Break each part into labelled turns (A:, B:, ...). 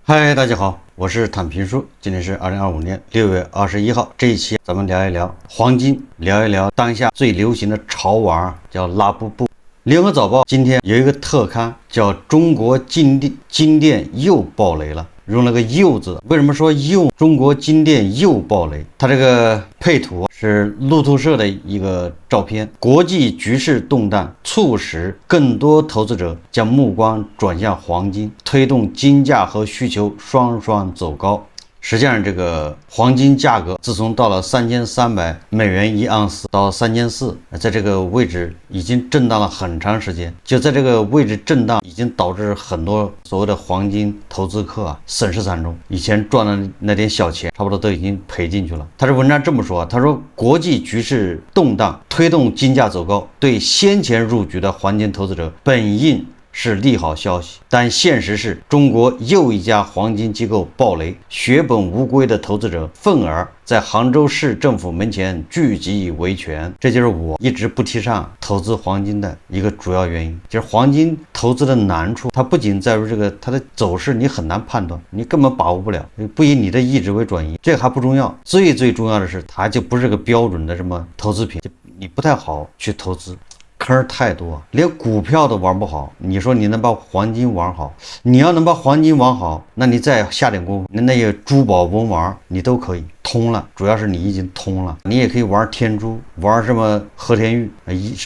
A: 嗨，大家好，我是坦平叔，今天是2025年6月21号。这一期咱们聊一聊黄金，聊一聊当下最流行的潮玩，叫拉布布。联合早报今天有一个特刊，叫中国金店又爆雷了，用了个又字。为什么说又？中国金店又爆雷？它这个配图是路透社的一个照片。国际局势动荡，促使更多投资者将目光转向黄金，推动金价和需求双双走高。实际上，这个黄金价格自从到了$3300一盎司到3400，在这个位置已经震荡了很长时间。就在这个位置震荡，已经导致很多所谓的黄金投资客损失惨重。以前赚的那点小钱，差不多都已经赔进去了。他这文章这么说，他说国际局势动荡，推动金价走高，对先前入局的黄金投资者本应是利好消息，但现实是中国又一家黄金机构爆雷，血本无归的投资者愤而在杭州市政府门前聚集维权。这就是我一直不提倡投资黄金的一个主要原因，就是黄金投资的难处，它不仅在于这个它的走势你很难判断，你根本把握不了，不以你的意志为转移，这还不重要，最重要的是它就不是个标准的什么投资品，你不太好去投资。坑太多，连股票都玩不好，你说你能把黄金玩好？你要能把黄金玩好，那你再下点功夫，那些珠宝文玩你都可以通了。主要是你已经通了，你也可以玩天珠，玩什么和田玉，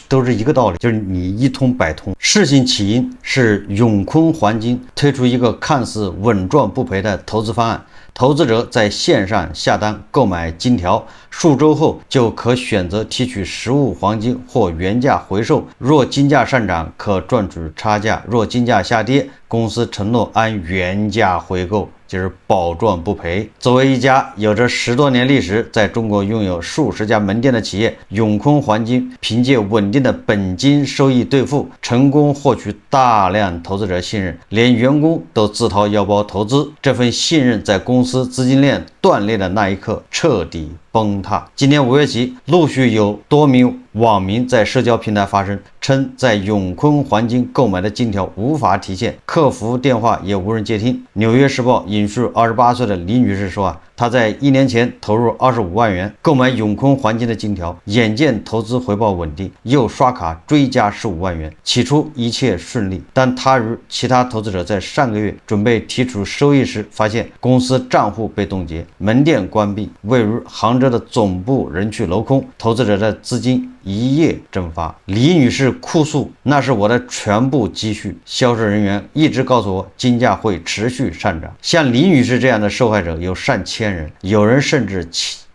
A: 都是一个道理，就是你一通百通。事情起因是永坤黄金推出一个看似稳赚不赔的投资方案。投资者在线上下单购买金条，数周后就可选择提取实物黄金或原价回售。若金价上涨，可赚取差价；若金价下跌，公司承诺按原价回购，就是保赚不赔。作为一家有着10多年历史，在中国拥有数十家门店的企业，永坤黄金凭借稳定的本金收益兑付，成功获取大量投资者信任，连员工都自掏腰包投资。这份信任在公司资金链断裂的那一刻彻底崩塌。今年5月起，陆续有多名网民在社交平台发声，称在永坤黄金购买的金条无法提现，客服电话也无人接听。纽约时报引述28岁的李女士说她在1年前投入25万元购买永坤黄金的金条，眼见投资回报稳定，又刷卡追加15万元，起初一切顺利。但她与其他投资者在上个月准备提取收益时，发现公司账户被冻结，门店关闭，位于杭州的总部人去楼空，投资者的资金一夜蒸发。李女士哭诉，那是我的全部积蓄，销售人员一直告诉我金价会持续上涨。像李女士这样的受害者有上千人，有人甚至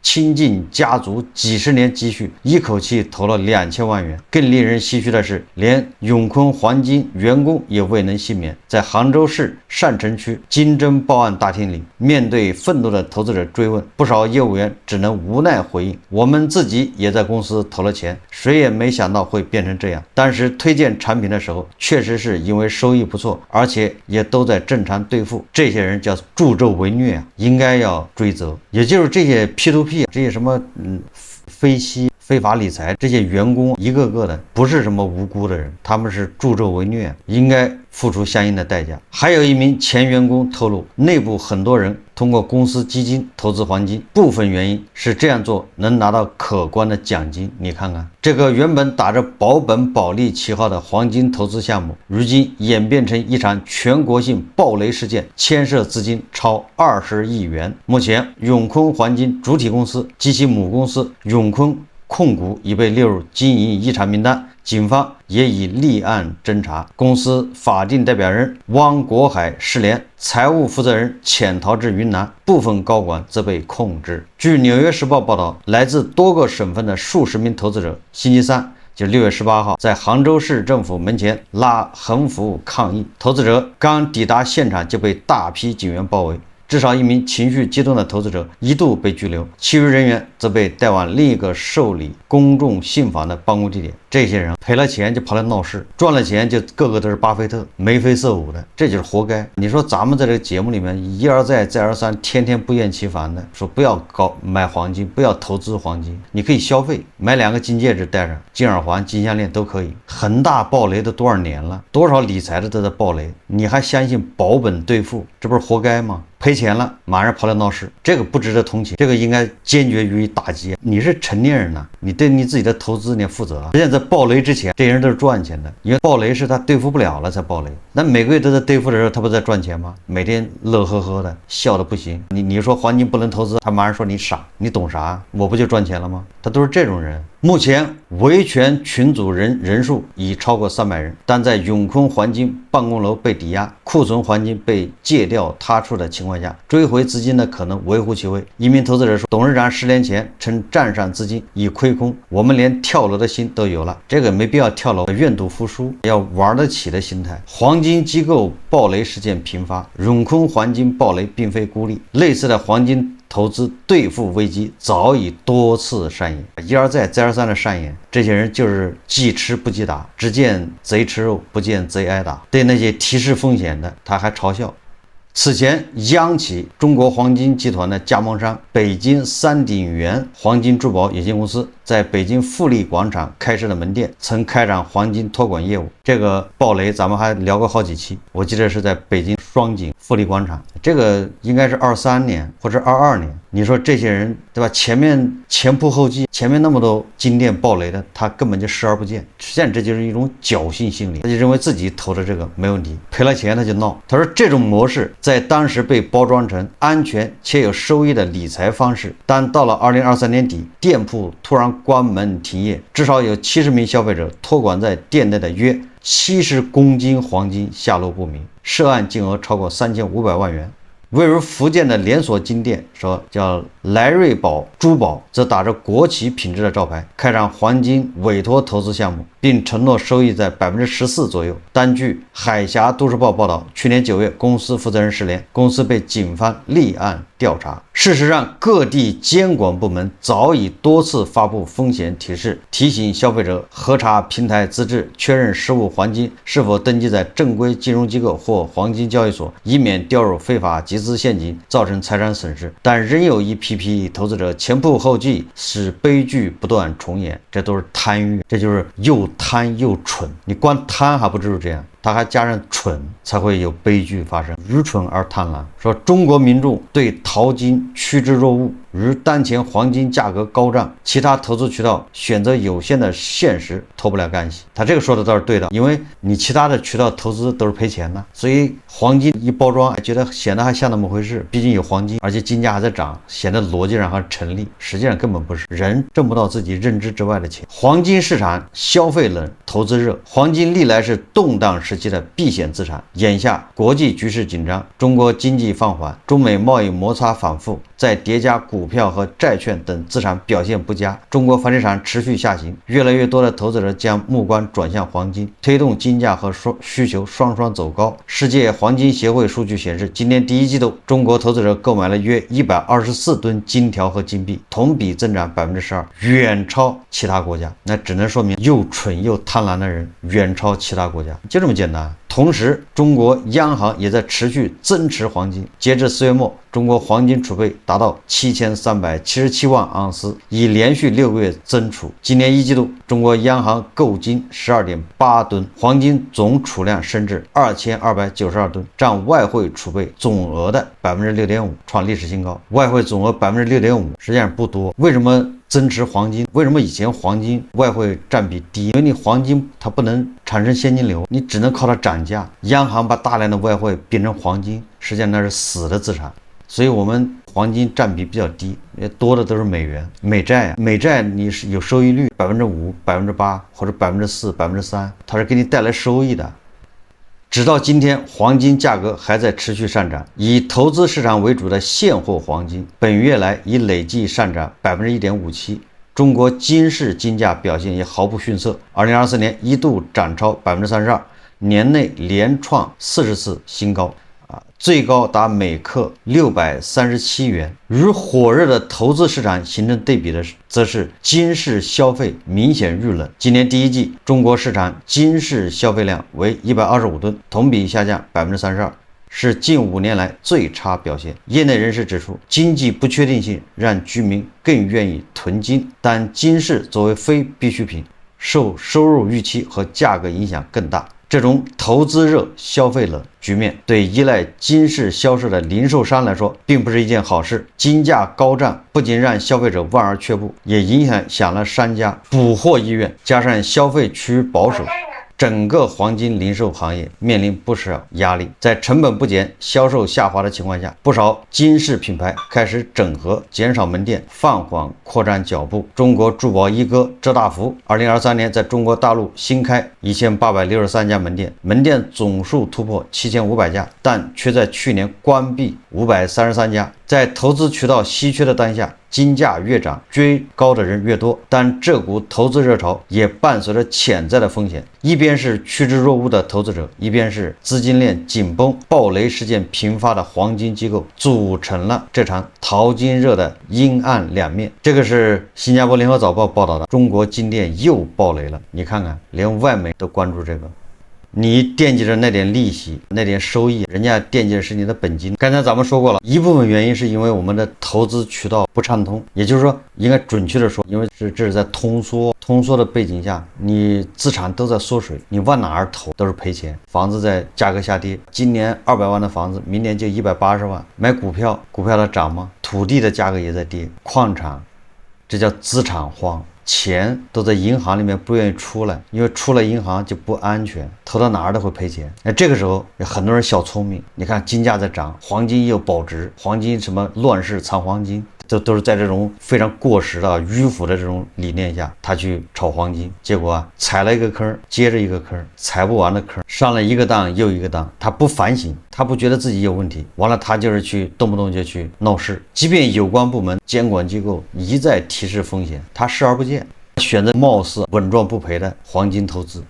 A: 倾尽家族几十年积蓄，一口气投了2000万元。更令人唏嘘的是，连永坤黄金员工也未能幸免。在杭州市上城区金针报案大厅里，面对愤怒的投资者追问，不少业务员只能无奈回应，我们自己也在公司投了钱，谁也没想到会变成这样。当时推荐产品的时候，确实是因为收益不错，而且也都在正常兑付。这些人叫助纣为虐应该要追责。也就是这些 P2P 这些什么非息非法理财，这些员工一个个的不是什么无辜的人，他们是助纣为虐，应该付出相应的代价。还有一名前员工透露，内部很多人通过公司基金投资黄金，部分原因是这样做能拿到可观的奖金。你看看，这个原本打着保本保利旗号的黄金投资项目，如今演变成一场全国性暴雷事件，牵涉资金超20亿元。目前，永坤黄金主体公司及其母公司永坤控股已被列入经营异常名单，警方也已立案侦查。公司法定代表人汪国海失联，财务负责人潜逃至云南，部分高管则被控制。据《纽约时报》报道，来自多个省份的数十名投资者，星期三就6月18号，在杭州市政府门前拉横幅抗议。投资者刚抵达现场就被大批警员包围。至少1名情绪激动的投资者一度被拘留，其余人员则被带往另一个受理公众信访的办公地点。这些人赔了钱就跑来闹事，赚了钱就个个都是巴菲特，眉飞色舞的，这就是活该。你说咱们在这个节目里面一而再再而三，天天不厌其烦的说不要买黄金，不要投资黄金，你可以消费，买2个金戒指戴上，金耳环、金项链都可以。恒大暴雷都多少年了，多少理财的都在暴雷，你还相信保本兑付，这不是活该吗？赔钱了马上跑来闹事，这个不值得同情，这个应该坚决予以打击。你是成年人了，你对你自己的投资你要负责啊。实际上在暴雷之前，这些人都是赚钱的，因为暴雷是他兑付不了了才暴雷。那每个月都在兑付的时候，他不在赚钱吗？每天乐呵呵的，笑的不行。你说黄金不能投资，他马上说你傻，你懂啥？我不就赚钱了吗？他都是这种人。目前维权群组人数已超过300人，但在永坤黄金办公楼被抵押、库存黄金被借调他处的情况下，追回资金的可能微乎其微。一名投资者说，董事长10年前称站上资金已亏空，我们连跳楼的心都有了。这个没必要跳楼，愿赌服输，要玩得起的心态。黄金机构暴雷事件频发，永坤黄金暴雷并非孤立，类似的黄金投资兑付危机早已多次上演，一而再再而三的上演。这些人就是既吃不记打，只见贼吃肉，不见贼挨打。对那些提示风险的，他还嘲笑。此前，央企中国黄金集团的加盟商北京三鼎元黄金珠宝有限公司在北京富力广场开设的门店，曾开展黄金托管业务。这个暴雷咱们还聊过好几期，我记得是在北京双井富力广场，这个应该是23年或者22年。你说这些人对吧？前仆后继，前面那么多金店暴雷的，他根本就视而不见。实际上这就是一种侥幸心理，他就认为自己投的这个没问题，赔了钱他就闹。他说这种模式在当时被包装成安全且有收益的理财方式，但到了2023年底，店铺突然关门停业，至少有70名消费者托管在店内的约70公斤黄金下落不明，涉案金额超过3500万元。位于福建的连锁金店说叫来瑞宝珠宝，则打着国企品质的招牌，开展黄金委托投资项目，并承诺收益在14%左右。但据海峡都市报报道，去年9月公司负责人失联，公司被警方立案调查。事实上，各地监管部门早已多次发布风险提示，提醒消费者核查平台资质，确认实物黄金是否登记在正规金融机构或黄金交易所，以免掉入非法集资陷阱，造成财产损失。但仍有一批投资者前仆后继，使悲剧不断重演。这都是贪欲，这就是又贪又蠢。你光贪还不至于这样，他还加上蠢，才会有悲剧发生。愚蠢而贪婪。说中国民众对淘金趋之若鹜，如当前黄金价格高涨，其他投资渠道选择有限的现实脱不了干系。他这个说的倒是对的，因为你其他的渠道投资都是赔钱的，所以黄金一包装，觉得显得还像那么回事，毕竟有黄金，而且金价还在涨，显得逻辑上还成立。实际上根本不是，人挣不到自己认知之外的钱。黄金市场消费冷，投资热，黄金历来是动荡时期的避险资产。眼下国际局势紧张，中国经济放缓，中美贸易摩擦反复，再叠加股票和债券等资产表现不佳，中国房地产持续下行，越来越多的投资者将目光转向黄金，推动金价和需求双双走高。世界黄金协会数据显示，今年第一季度，中国投资者购买了约124吨金条和金币，同比增长12%，远超其他国家。那只能说明又蠢又贪婪的人远超其他国家，就这么简单。同时，中国央行也在持续增持黄金。截至4月末，中国黄金储备达到7377万盎司，已连续6个月增储。今年一季度，中国央行购金12.8吨，黄金总储量升至2292吨，占外汇储备总额的6.5%，创历史新高。外汇总额6.5%，实际上不多。为什么增持黄金？为什么以前黄金外汇占比低？因为你黄金它不能产生现金流，你只能靠它涨价。央行把大量的外汇变成黄金，实际上那是死的资产。所以我们黄金占比比较低，多的都是美元、美债。美债你是有收益率5%、8%或者4%、3%，它是给你带来收益的。直到今天，黄金价格还在持续上涨。以投资市场为主的现货黄金，本月来已累计上涨1.57%。中国金市金价表现也毫不逊色，2024年一度涨超32%，年内连创40次新高。最高达每克637元。与火热的投资市场形成对比的则是金市消费明显遇冷。今年第一季，中国市场金市消费量为125吨，同比下降32%。是近5年来最差表现。业内人士指出，经济不确定性让居民更愿意囤金，但金饰作为非必需品，受收入预期和价格影响更大。这种投资热、消费冷局面，对依赖金饰销售的零售商来说，并不是一件好事。金价高涨不仅让消费者望而却步，也影响了商家补货意愿，加上消费趋于保守。整个黄金零售行业面临不少压力，在成本不减、销售下滑的情况下，不少金饰品牌开始整合，减少门店，放缓扩张脚步。中国珠宝一哥周大福2023年在中国大陆新开1863家门店，门店总数突破7500家，但却在去年关闭533家。在投资渠道稀缺的当下，金价越涨，追高的人越多，但这股投资热潮也伴随着潜在的风险。一边是趋之若鹜的投资者，一边是资金链紧绷、暴雷事件频发的黄金机构，组成了这场淘金热的阴暗两面。这个是新加坡联合早报报道的，中国金店又暴雷了。你看看，连外媒都关注这个。你惦记着那点利息、那点收益，人家惦记的是你的本金。刚才咱们说过了，一部分原因是因为我们的投资渠道不畅通，也就是说，应该准确的说，因为这是在通缩的背景下，你资产都在缩水，你往哪儿投都是赔钱。房子在价格下跌，今年200万的房子，明年就180万。买股票的涨吗？土地的价格也在跌，矿产，这叫资产荒。钱都在银行里面不愿意出来，因为出了银行就不安全，投到哪儿都会赔钱。这个时候有很多人小聪明，你看金价在涨，黄金又保值，黄金什么乱世藏黄金，都是在这种非常过时的迂腐的这种理念下，他去炒黄金，结果踩了一个坑接着一个坑，踩不完的坑，上了一个当又一个当，他不反省，他不觉得自己有问题，完了他就是去动不动就去闹事。即便有关部门监管机构一再提示风险，他视而不见，选择貌似稳赚不赔的黄金投资。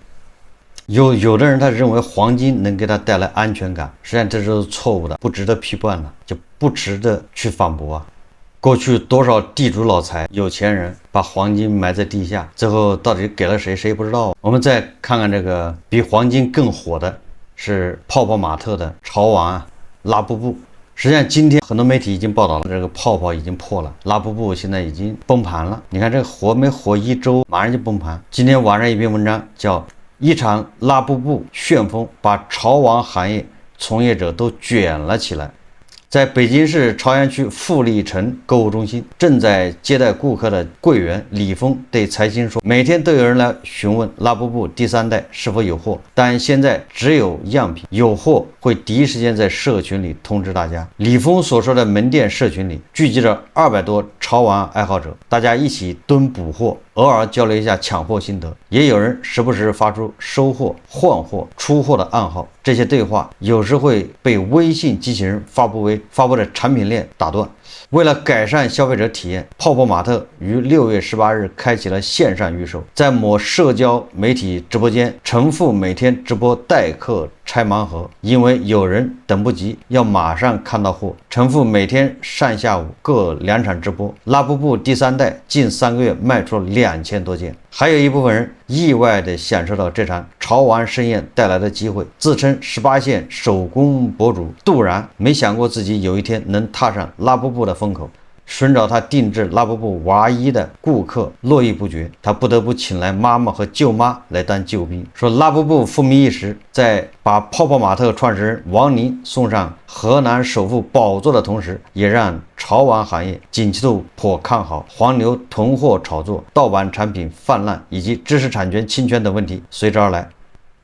A: 有的人他认为黄金能给他带来安全感，实际上这是错误的，不值得批判的，就不值得去反驳啊。过去多少地主老财、有钱人把黄金埋在地下，最后到底给了谁，谁也不知道。我们再看看这个比黄金更火的是泡泡玛特的潮王拉布布。实际上今天很多媒体已经报道了，这个泡泡已经破了，拉布布现在已经崩盘了。你看这个火没火1周，马上就崩盘。今天晚上一篇文章叫一场拉布布旋风把潮王行业从业者都卷了起来。在北京市朝阳区富力城购物中心，正在接待顾客的柜员李峰对财新说，每天都有人来询问拉布布第3代是否有货，但现在只有样品，有货会第一时间在社群里通知大家。李峰所说的门店社群里聚集着200多潮玩爱好者，大家一起蹲补货，偶尔交流一下抢货心得，也有人时不时发出收货、换货、出货的暗号。这些对话有时会被微信机器人发布的产品链打断。为了改善消费者体验，泡泡玛特于6月18日开启了线上预售。在某社交媒体直播间，陈父每天直播待客拆盲盒，因为有人等不及要马上看到货，陈父每天上下午各2场直播。拉布布第3代近3个月卖出了2000多件。还有一部分人意外地享受到这场潮玩盛宴带来的机会，自称18线手工博主杜然没想过自己有一天能踏上拉布布的风口，寻找他定制拉布布娃衣的顾客络绎不绝，他不得不请来妈妈和舅妈来当救兵。说拉布布风靡一时，在把泡泡玛特创始人王宁送上河南首富宝座的同时，也让潮玩行业景气度颇看好，黄牛囤货炒作、盗版产品泛滥以及知识产权侵权等问题随之而来。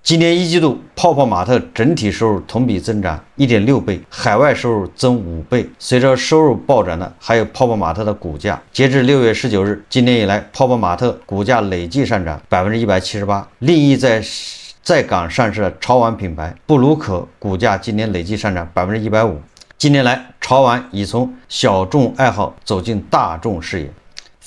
A: 今年1季度，泡泡玛特整体收入同比增长1.6倍，海外收入增5倍。随着收入暴涨的还有泡泡玛特的股价。截至6月19日，今年以来，泡泡玛特股价累计上涨178%。另一在港上市的潮玩品牌布鲁可股价今年累计上涨150%。近年来，潮玩已从小众爱好走进大众视野。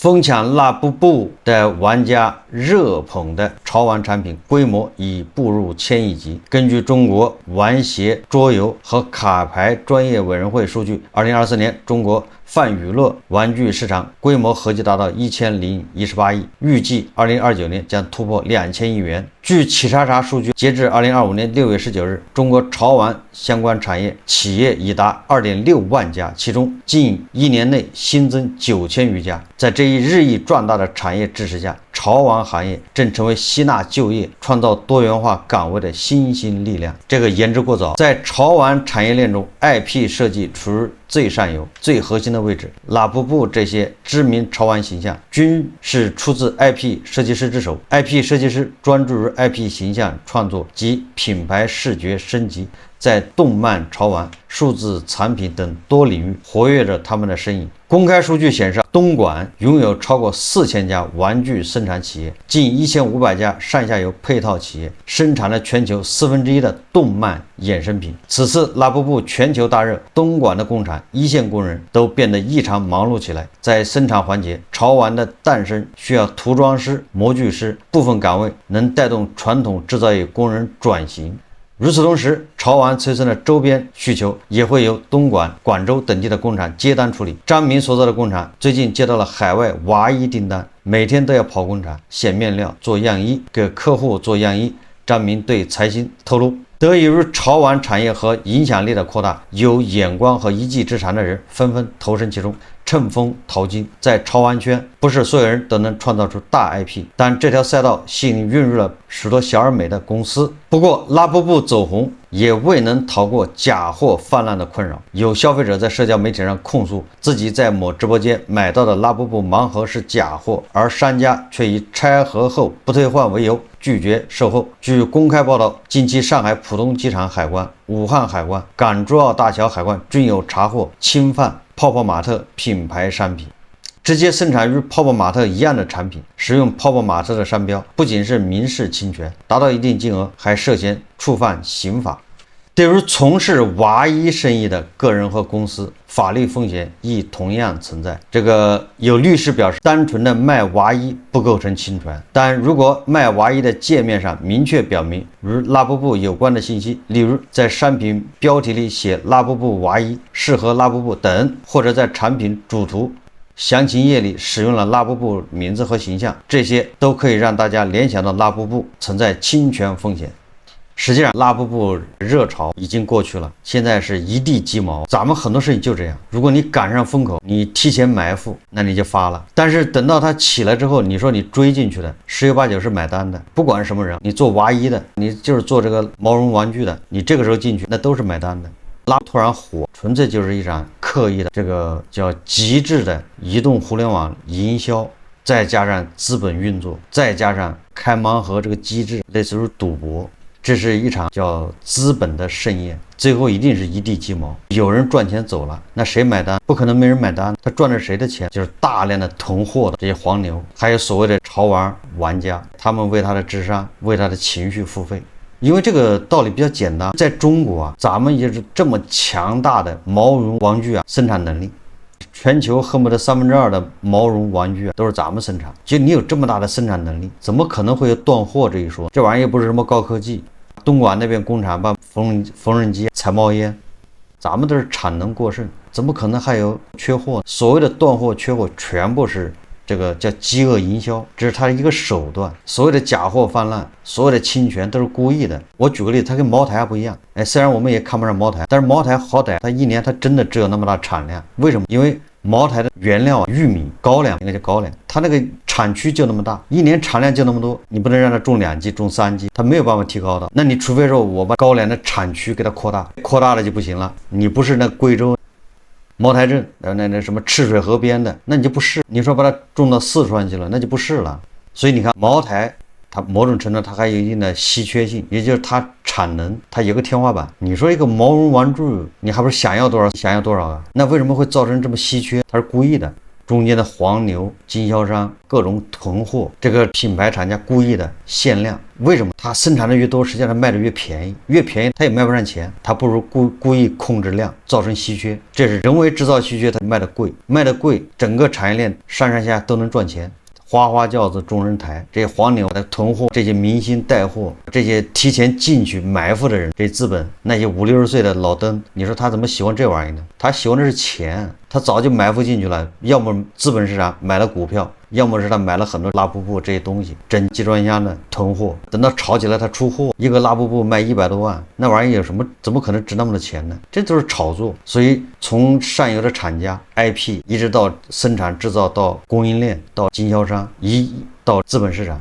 A: 疯抢拉布布的玩家热捧的潮玩产品规模已步入千亿级。根据中国玩鞋、桌游和卡牌专业委员会数据，2024年中国泛娱乐玩具市场规模合计达到1018亿，预计2029年将突破2000亿元。据企查查数据，截至2025年6月19日，中国潮玩相关产业企业已达2.6万家，其中近1年内新增9000余家。在这一日益壮大的产业支持下，潮玩行业正成为吸纳就业、创造多元化岗位的新兴力量。这个言之过早，在潮玩产业链中 ，IP 设计处于最上游、最核心的位置。拉布布这些知名潮玩形象均是出自 IP 设计师之手。IP 设计师专注于 IP 形象创作及品牌视觉升级，在动漫、潮玩、数字产品等多领域活跃着他们的身影。公开数据显示，东莞拥有超过4000家玩具生产企业，近1500家上下游配套企业，生产了全球1/4的动漫衍生品。此次拉布布全球大热，东莞的工厂一线工人都变得异常忙碌起来。在生产环节，潮玩的诞生需要涂装师、模具师，部分岗位能带动传统制造业工人转型。与此同时，潮玩催生的周边需求也会由东莞、广州等地的工厂接单处理。张明所在的工厂最近接到了海外娃衣订单，每天都要跑工厂选面料、做样衣，给客户做样衣。张明对财新透露，得益于潮玩产业和影响力的扩大，有眼光和一技之长的人纷纷投身其中，乘风淘金。在潮玩圈，不是所有人都能创造出大 IP， 但这条赛道吸引孕育了许多小而美的公司。不过，拉布布走红也未能逃过假货泛滥的困扰。有消费者在社交媒体上控诉自己在某直播间买到的拉布布盲盒是假货，而商家却以拆盒后不退换为由拒绝售后。据公开报道，近期上海浦东机场海关、武汉海关、港珠澳大桥海关均有查获侵犯泡泡玛特品牌商品。直接生产与泡泡玛特一样的产品，使用泡泡玛特的商标，不仅是民事侵权，达到一定金额还涉嫌触犯刑法。对于从事娃衣生意的个人和公司，法律风险亦同样存在。有律师表示，单纯的卖娃衣不构成侵权，但如果卖娃衣的界面上明确表明与拉布布有关的信息，例如在商品标题里写拉布布娃衣、适合拉布布等，或者在产品主图详情页里使用了拉布布名字和形象，这些都可以让大家联想到拉布布存在侵权风险。实际上，拉布布热潮已经过去了，现在是一地鸡毛。咱们很多事情就这样，如果你赶上风口，你提前埋伏，那你就发了。但是等到它起来之后，你说你追进去的，十有八九是买单的。不管是什么人，你做娃衣的，你就是做这个毛绒玩具的，你这个时候进去，那都是买单的。拉突然火，纯粹就是一场刻意的叫极致的移动互联网营销，再加上资本运作，再加上开盲盒这个机制，类似于赌博，这是一场叫资本的盛宴，最后一定是一地鸡毛。有人赚钱走了，那谁买单？不可能没人买单，他赚的谁的钱？就是大量的囤货的这些黄牛，还有所谓的潮玩玩家，他们为他的智商、为他的情绪付费。因为这个道理比较简单，在中国啊，咱们也是这么强大的毛绒玩具生产能力，全球恨不得2/3的毛绒玩具都是咱们生产。就你有这么大的生产能力，怎么可能会有断货这一说？这玩意儿又不是什么高科技。东莞那边工厂把缝纫机才冒烟，咱们都是产能过剩，怎么可能还有缺货？所谓的断货缺货，全部是这个叫饥饿营销，这是他的一个手段。所谓的假货泛滥，所谓的侵权都是故意的。我举个例子，它跟茅台还不一样。虽然我们也看不上茅台，但是茅台好歹它一年它真的只有那么大产量。为什么？因为茅台的原料玉米高粱，应该叫高粱，它那个产区就那么大，一年产量就那么多，你不能让它种2季种3季，它没有办法提高的。那你除非说我把高粱的产区给它扩大，扩大了就不行了。你不是那贵州茅台镇那什么赤水河边的，那你就不是。你说把它种到四川去了，那就不是了。所以你看茅台，它某种程度它还有一定的稀缺性，也就是它产能它有个天花板。你说一个毛绒玩具，你还不是想要多少想要多少啊？那为什么会造成这么稀缺？它是故意的。中间的黄牛、经销商各种囤货，这个品牌厂家故意的限量。为什么？他生产的越多，实际上他卖的越便宜，越便宜他也卖不上钱，他不如故意控制量，造成稀缺。这是人为制造稀缺，他卖的贵，卖的贵，整个产业链上上下都能赚钱。花花轿子众人抬，这些黄牛的囤货，这些明星带货，这些提前进去埋伏的人，这资本，那些50、60岁的老登，你说他怎么喜欢这玩意呢？他喜欢的是钱，他早就埋伏进去了，要么资本市场买了股票，要么是他买了很多拉布布这些东西，整集装箱的囤货，等到炒起来他出货，一个拉布布卖100多万，那玩意有什么？怎么可能值那么多钱呢？这都是炒作。所以从上游的厂家 IP 一直到生产制造，到供应链，到经销商，到资本市场，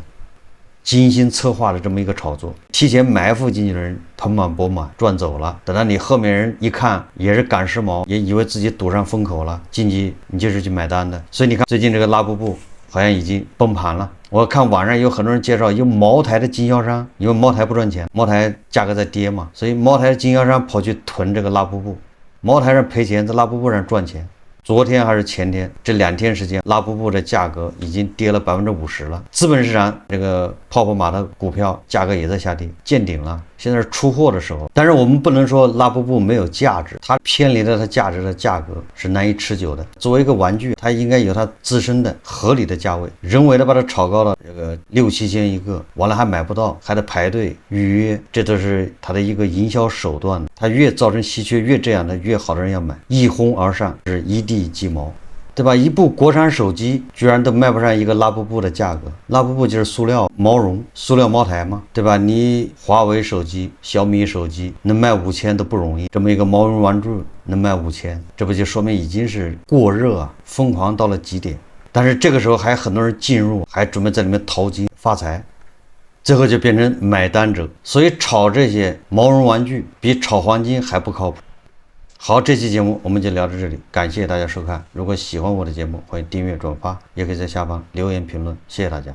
A: 精心策划的这么一个炒作，提前埋伏进去的人盆满钵满赚走了，等到你后面人一看也是赶时髦，也以为自己堵上风口了，进去你就是去买单的。所以你看最近这个拉布布好像已经崩盘了。我看网上有很多人介绍，有茅台的经销商，因为茅台不赚钱，茅台价格在跌嘛，所以茅台的经销商跑去囤这个拉布布，茅台上赔钱，在拉布布上赚钱。昨天还是前天，这2天时间，拉布布的价格已经跌了50%了。资本市场这个泡泡玛的股票价格也在下跌，见顶了。现在是出货的时候，但是我们不能说拉布布没有价值，它偏离了它价值的价格是难以持久的。作为一个玩具，它应该有它自身的合理的价位，人为的把它炒高了这个6、7千一个，完了还买不到，还得排队预约，这都是它的一个营销手段。它越造成稀缺，越这样的越好的人要买，一哄而上，是一地鸡毛。对吧？一部国产手机居然都卖不上一个拉布布的价格，拉布布就是塑料毛绒、塑料茅台嘛，对吧？你华为手机、小米手机能卖5000都不容易，这么一个毛绒玩具能卖5000，这不就说明已经是过热啊，疯狂到了极点。但是这个时候还很多人进入，还准备在里面淘金发财，最后就变成买单者。所以炒这些毛绒玩具比炒黄金还不靠谱。好，这期节目我们就聊到这里，感谢大家收看。如果喜欢我的节目，欢迎订阅、转发，也可以在下方留言评论。谢谢大家。